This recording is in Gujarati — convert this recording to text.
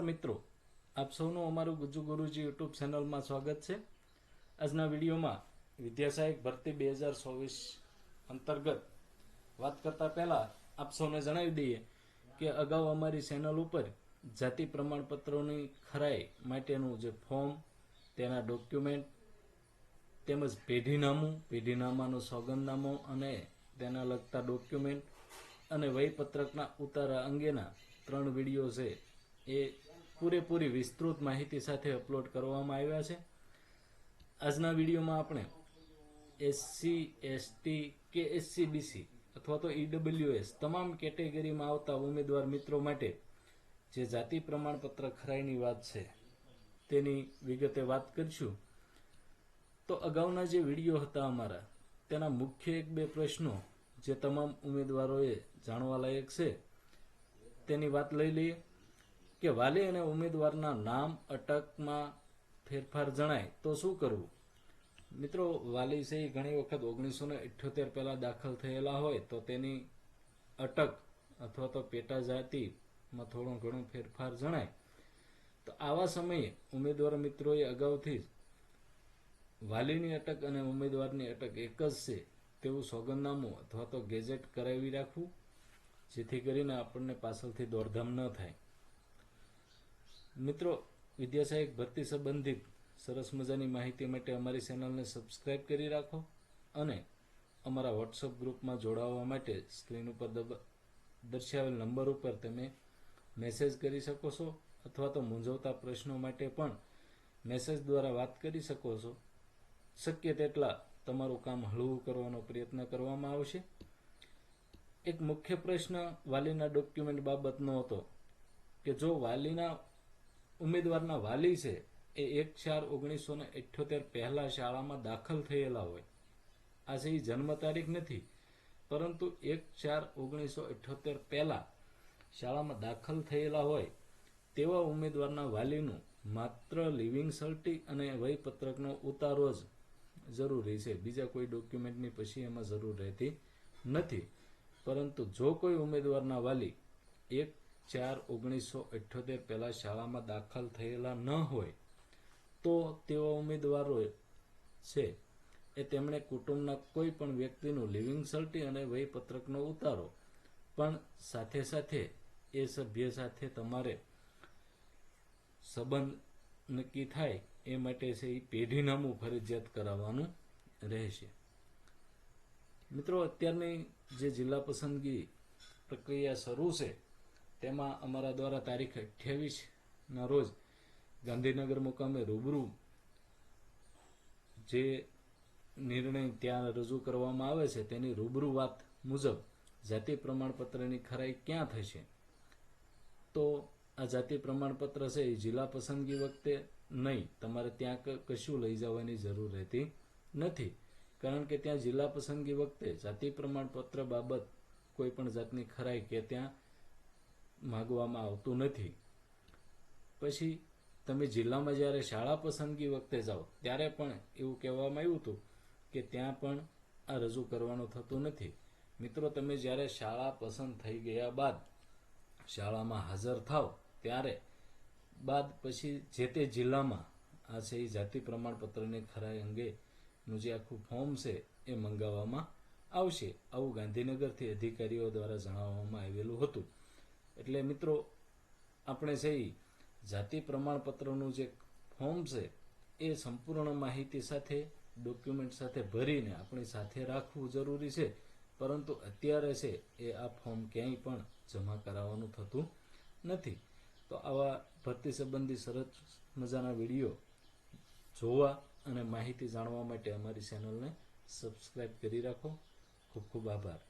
મિત્રો, આપ સૌનું અમારું ગુજ્જુ ગુરુજી યુટ્યુબ ચેનલમાં સ્વાગત છે। આજના વિડીયોમાં વિદ્યા સહાયક ભરતી 2024 અંતર્ગત વાત કરતા પહેલા આપ સૌને જણાવી દઈએ કે અગાઉ અમારી ચેનલ ઉપર જાતિ પ્રમાણપત્રોની ખરાઈ માટેનું જે ફોર્મ, તેના ડોક્યુમેન્ટ તેમજ પેઢીનામાનું સોગંદનામું અને તેના લગતા ડોક્યુમેન્ટ અને વયપત્રકના ઉતારા અંગેના 3 વિડીયો છે એ પૂરેપૂરી વિસ્તૃત માહિતી સાથે અપલોડ કરવામાં આવ્યા છે। આજના વિડીયોમાં આપણે એસસી, એસટી કે એસસીબીસી અથવા તો ઈડબ્લ્યુએસ તમામ કેટેગરીમાં આવતા ઉમેદવાર મિત્રો માટે જે જાતિ પ્રમાણપત્ર ખરાઈની વાત છે તેની વિગતે વાત કરીશું। તો અગાઉના જે વિડીયો હતા અમારા, તેના મુખ્ય 1-2 પ્રશ્નો જે તમામ ઉમેદવારોએ જાણવા લાયક છે તેની વાત લઈ લઈએ કે વાલી અને ઉમેદવારના નામ અટકમાં ફેરફાર જણાય તો શું કરવું। મિત્રો, વાલી છે એ ઘણી વખત 1978 પહેલા દાખલ થયેલા હોય તો તેની અટક અથવા તો પેટા જાતિમાં થોડો ઘણો ફેરફાર જણાય તો આવા સમયે ઉમેદવાર મિત્રોએ અગાઉથી વાલીની અટક અને ઉમેદવારની અટક એક જ છે તેવું સોગંદનામું અથવા તો ગેજેટ કરાવી રાખવું, જેથી કરીને આપણને પાછળથી દોડધામ ન થાય। મિત્રો, વિદ્યા સહાયક ભરતી સંબંધિત સરસ મજાની માહિતી માટે અમારી ચેનલને સબસ્ક્રાઇબ કરી રાખો અને અમારા વોટ્સઅપ ગ્રુપમાં જોડાવા માટે સ્ક્રીન ઉપર દર્શાવેલ નંબર ઉપર તમે મેસેજ કરી શકો છો અથવા તો મૂંઝવતા પ્રશ્નો માટે પણ મેસેજ દ્વારા વાત કરી શકો છો। શક્ય તેટલા તમારું કામ હળવું કરવાનો પ્રયત્ન કરવામાં આવશે। એક મુખ્ય પ્રશ્ન વાલીના ડોક્યુમેન્ટ બાબતનો હતો કે જો ઉમેદવારના વાલી છે એ 1/4/1978 પહેલા શાળામાં દાખલ થયેલા હોય, આ છે જન્મ તારીખ નથી પરંતુ 1/4/1978 પહેલા શાળામાં દાખલ થયેલા હોય તેવા ઉમેદવારના વાલીનું માત્ર લિવિંગ સર્ટી અને વયપત્રકનો ઉતારો જ જરૂરી છે, બીજા કોઈ ડોક્યુમેન્ટની પછી એમાં જરૂર રહેતી નથી। પરંતુ જો કોઈ ઉમેદવારના વાલી 1/4/1978 પહેલા શાળામાં દાખલ થયેલા ન હોય તો તેવા ઉમેદવારો છે એ તેમણે કુટુંબના કોઈ પણ વ્યક્તિનું લિવિંગ સર્ટી અને વયપત્રકનો ઉતારો પણ સાથે સાથે એ સભ્ય સાથે તમારે સંબંધ નક્કી થાય એ માટે છે એ પેઢીનામું ફરજિયાત કરાવવાનું રહેશે। મિત્રો, અત્યારની જે જિલ્લા પસંદગી પ્રક્રિયા શરૂ છે તેમાં અમારા દ્વારા તારીખ 28ના રોજ ગાંધીનગર મુકામે રૂબરૂ જે નિર્ણય ત્યાં રજૂ કરવામાં આવે છે તેની રૂબરૂ વાત મુજબ જાતિ પ્રમાણપત્રની ખરાઈ ક્યાં થશે, તો આ જાતિ પ્રમાણપત્ર છે એ જિલ્લા પસંદગી વખતે નહીં, તમારે ત્યાં કશું લઈ જવાની જરૂર રહેતી નથી, કારણ કે ત્યાં જિલ્લા પસંદગી વખતે જાતિ પ્રમાણપત્ર બાબત કોઈ પણ જાતની ખરાઈ કે ત્યાં માગવામાં આવતું નથી। પછી તમે જિલ્લામાં જ્યારે શાળા પસંદગી વખતે જાઓ ત્યારે પણ એવું કહેવામાં આવ્યું હતું કે ત્યાં પણ આ રજૂ કરવાનું થતું નથી। મિત્રો, તમે જ્યારે શાળા પસંદ થઈ ગયા બાદ શાળામાં હાજર થાવ ત્યારે બાદ પછી જે તે જિલ્લામાં આ છે એ જાતિ પ્રમાણપત્રની ખરાઈ અંગેનું જે આખું ફોર્મ છે એ મંગાવવામાં આવશે, આવું ગાંધીનગરથી અધિકારીઓ દ્વારા જણાવવામાં આવેલું હતું। એટલે મિત્રો, આપણે છે જાતિ પ્રમાણપત્રનું જે ફોર્મ છે એ સંપૂર્ણ માહિતી સાથે ડોક્યુમેન્ટ સાથે ભરીને આપણી સાથે રાખવું જરૂરી છે, પરંતુ અત્યારે છે એ આ ફોર્મ ક્યાંય પણ જમા કરાવવાનું થતું નથી। તો આવા ભરતી સંબંધી સરસ મજાના વિડીયો જોવા અને માહિતી જાણવા માટે અમારી ચેનલને સબસ્ક્રાઇબ કરી રાખો। ખૂબ ખૂબ આભાર।